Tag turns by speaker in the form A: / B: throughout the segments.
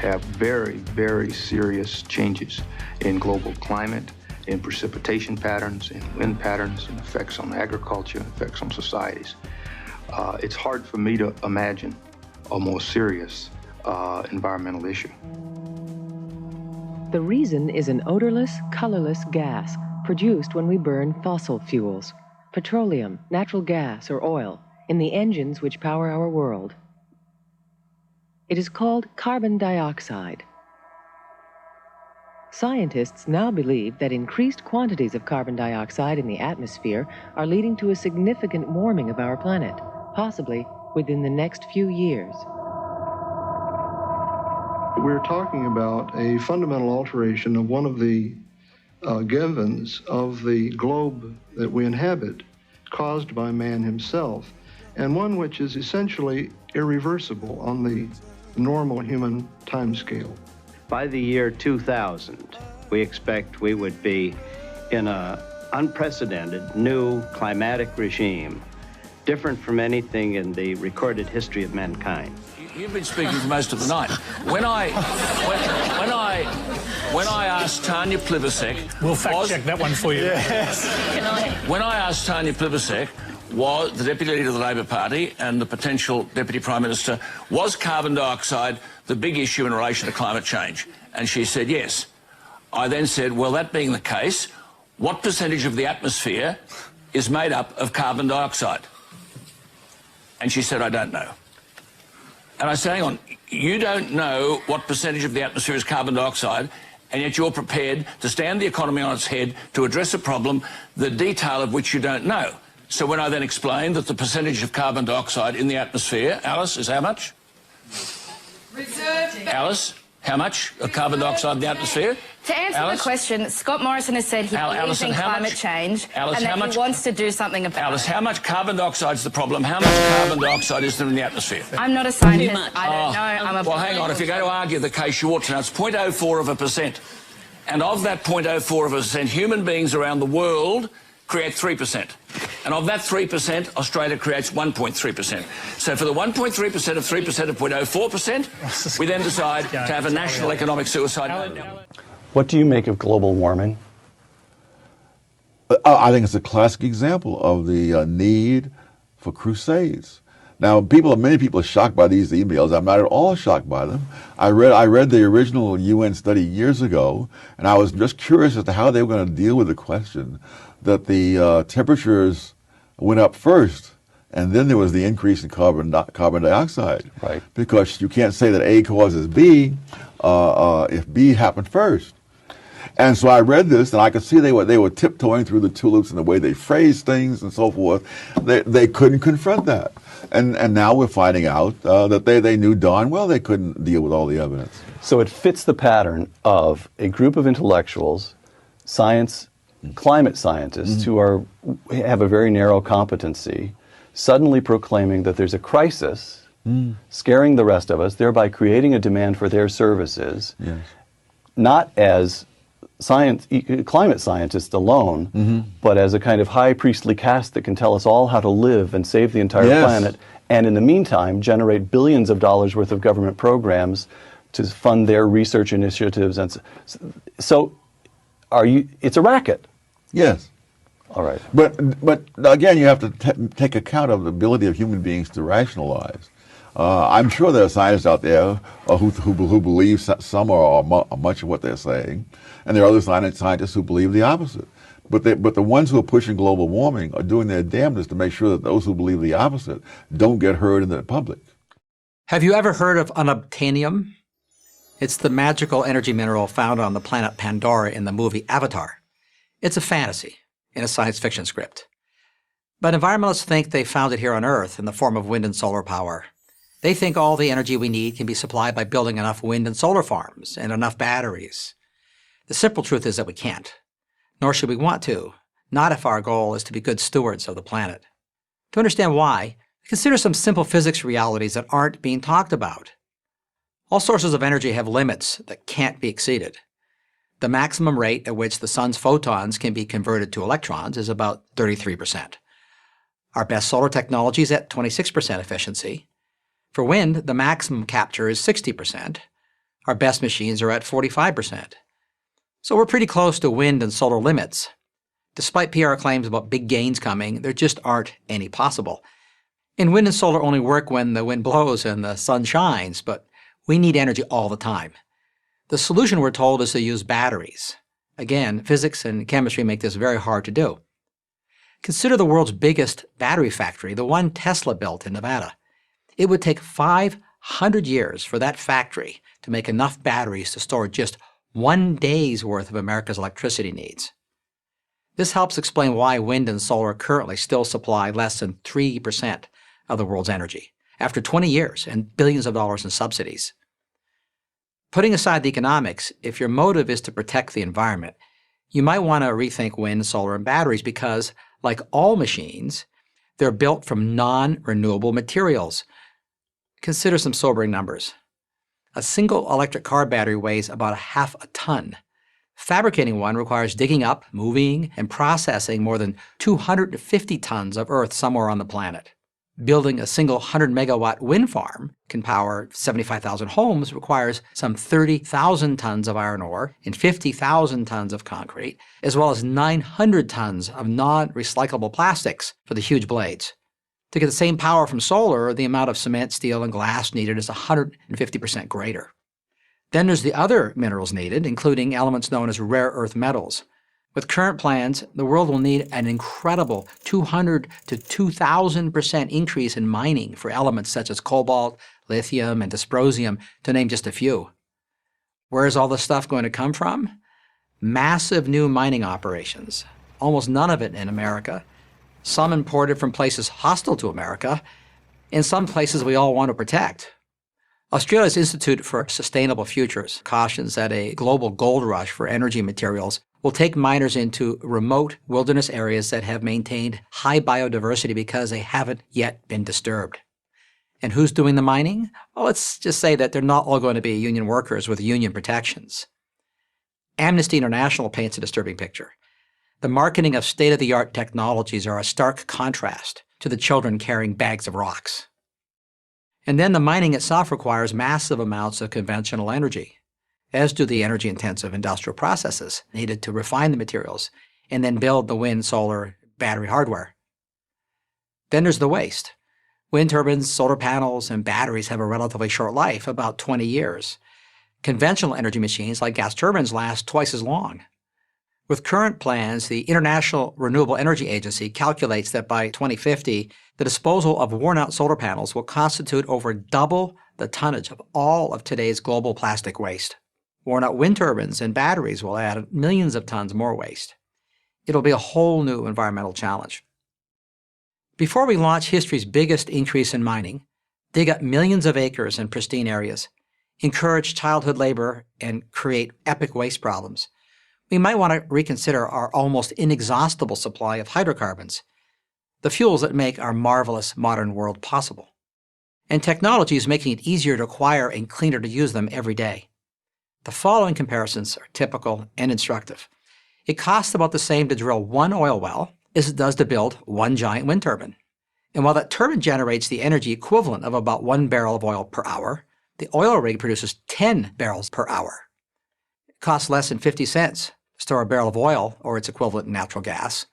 A: have very, very serious changes in global climate, in precipitation patterns, in wind patterns, and effects on agriculture, effects on societies. It's hard for me to imagine a more serious environmental issue.
B: The reason is an odorless, colorless gas produced when we burn fossil fuels, petroleum, natural gas, or oil, in the engines which power our world. It is called carbon dioxide. Scientists now believe that increased quantities of carbon dioxide in the atmosphere are leading to a significant warming of our planet, possibly within the next few years.
C: We're talking about a fundamental alteration of one of the givens of the globe that we inhabit, caused by man himself, and one which is essentially irreversible on the normal human timescale.
D: By the year 2000, we expect we would be in an unprecedented new climatic regime, different from anything in the recorded history of mankind.
E: You've been speaking for most of the night. When I asked Tanya Plibersek...
F: We'll fact-check that one for you.
E: Yes. When I asked Tanya Plibersek, was the Deputy Leader of the Labor Party and the potential Deputy Prime Minister, was carbon dioxide the big issue in relation to climate change? And she said yes. I then said, well, that being the case, what percentage of the atmosphere is made up of carbon dioxide? And she said, I don't know. And I said, hang on, you don't know what percentage of the atmosphere is carbon dioxide, and yet you're prepared to stand the economy on its head to address a problem, the detail of which you don't know. So when I then explained that the percentage of carbon dioxide in the atmosphere, Alice, is how much? Alice, how much of carbon dioxide in the atmosphere?
G: To answer the question, Scott Morrison has said he believes in climate change and that he wants to do something about it.
E: Alice, how much carbon dioxide is the problem? How much carbon dioxide is there in the atmosphere?
G: I'm not a scientist. I don't know.
E: Well, hang on. If you're going to argue the case, you ought to know. It's 0.04%. And of that 0.04%, human beings around the world create 3%. And of that 3%, Australia creates 1.3%. So for the 1.3% of 3% of 0.04%, we then decide to have a national economic suicide.
H: What do you make of global warming?
I: I think it's a classic example of the need for crusades. Now, many people are shocked by these emails. I'm not at all shocked by them. I read the original UN study years ago, and I was just curious as to how they were going to deal with the question that the temperatures went up first, and then there was the increase in carbon dioxide.
H: Right.
I: Because you can't say that A causes B if B happened first. And so I read this, and I could see they were tiptoeing through the tulips and the way they phrased things and so forth. They couldn't confront that. And now we're finding out that they knew darn well they couldn't deal with all the evidence.
H: So it fits the pattern of a group of intellectuals, climate scientists who have a very narrow competency, suddenly proclaiming that there's a crisis, scaring the rest of us, thereby creating a demand for their services, not as climate scientists alone, but as a kind of high priestly caste that can tell us all how to live and save the entire planet, and in the meantime generate billions of dollars worth of government programs to fund their research initiatives. And so it's a racket.
I: Yes.
H: All right.
I: But again, you have to take account of the ability of human beings to rationalize. I'm sure there are scientists out there who believe some or much of what they're saying, and there are other scientists who believe the opposite. But the ones who are pushing global warming are doing their damnedest to make sure that those who believe the opposite don't get heard in the public.
J: Have you ever heard of unobtainium? It's the magical energy mineral found on the planet Pandora in the movie Avatar. It's a fantasy in a science fiction script. But environmentalists think they found it here on Earth in the form of wind and solar power. They think all the energy we need can be supplied by building enough wind and solar farms and enough batteries. The simple truth is that we can't, nor should we want to, not if our goal is to be good stewards of the planet. To understand why, consider some simple physics realities that aren't being talked about. All sources of energy have limits that can't be exceeded. The maximum rate at which the sun's photons can be converted to electrons is about 33%. Our best solar technology is at 26% efficiency. For wind, the maximum capture is 60%. Our best machines are at 45%. So we're pretty close to wind and solar limits. Despite PR claims about big gains coming, there just aren't any possible. And wind and solar only work when the wind blows and the sun shines, but we need energy all the time. The solution, we're told, is to use batteries. Again, physics and chemistry make this very hard to do. Consider the world's biggest battery factory, the one Tesla built in Nevada. It would take 500 years for that factory to make enough batteries to store just 1 day's worth of America's electricity needs. This helps explain why wind and solar currently still supply less than 3% of the world's energy, after 20 years and billions of dollars in subsidies. Putting aside the economics, if your motive is to protect the environment, you might want to rethink wind, solar, and batteries because, like all machines, they're built from non-renewable materials. Consider some sobering numbers. A single electric car battery weighs about half a ton. Fabricating one requires digging up, moving, and processing more than 250 tons of earth somewhere on the planet. Building a single 100-megawatt wind farm can power 75,000 homes requires some 30,000 tons of iron ore and 50,000 tons of concrete, as well as 900 tons of non-recyclable plastics for the huge blades. To get the same power from solar, the amount of cement, steel, and glass needed is 150% greater. Then there's the other minerals needed, including elements known as rare earth metals. With current plans, the world will need an incredible 200 to 2,000% increase in mining for elements such as cobalt, lithium, and dysprosium, to name just a few. Where is all this stuff going to come from? Massive new mining operations, almost none of it in America, some imported from places hostile to America, and some places we all want to protect. Australia's Institute for Sustainable Futures cautions that a global gold rush for energy materials will take miners into remote wilderness areas that have maintained high biodiversity because they haven't yet been disturbed. And who's doing the mining? Well, let's just say that they're not all going to be union workers with union protections. Amnesty International paints a disturbing picture. The marketing of state-of-the-art technologies are a stark contrast to the children carrying bags of rocks. And then the mining itself requires massive amounts of conventional energy, as do the energy-intensive industrial processes needed to refine the materials and then build the wind, solar, battery hardware. Then there's the waste. Wind turbines, solar panels, and batteries have a relatively short life, about 20 years. Conventional energy machines like gas turbines last twice as long. With current plans, the International Renewable Energy Agency calculates that by 2050, the disposal of worn-out solar panels will constitute over double the tonnage of all of today's global plastic waste. Worn-out wind turbines and batteries will add millions of tons more waste. It'll be a whole new environmental challenge. Before we launch history's biggest increase in mining, dig up millions of acres in pristine areas, encourage childhood labor, and create epic waste problems, we might want to reconsider our almost inexhaustible supply of hydrocarbons, the fuels that make our marvelous modern world possible. And technology is making it easier to acquire and cleaner to use them every day. The following comparisons are typical and instructive. It costs about the same to drill one oil well as it does to build one giant wind turbine. And while that turbine generates the energy equivalent of about 1 barrel of oil per hour, the oil rig produces 10 barrels per hour. It costs less than 50 cents to store a barrel of oil or its equivalent in natural gas,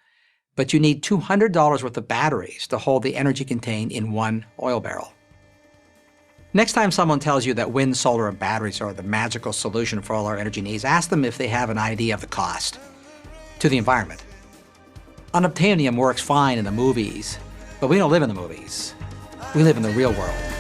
J: but you need $200 worth of batteries to hold the energy contained in one oil barrel. Next time someone tells you that wind, solar, and batteries are the magical solution for all our energy needs, ask them if they have an idea of the cost to the environment. Unobtainium works fine in the movies, but we don't live in the movies. We live in the real world.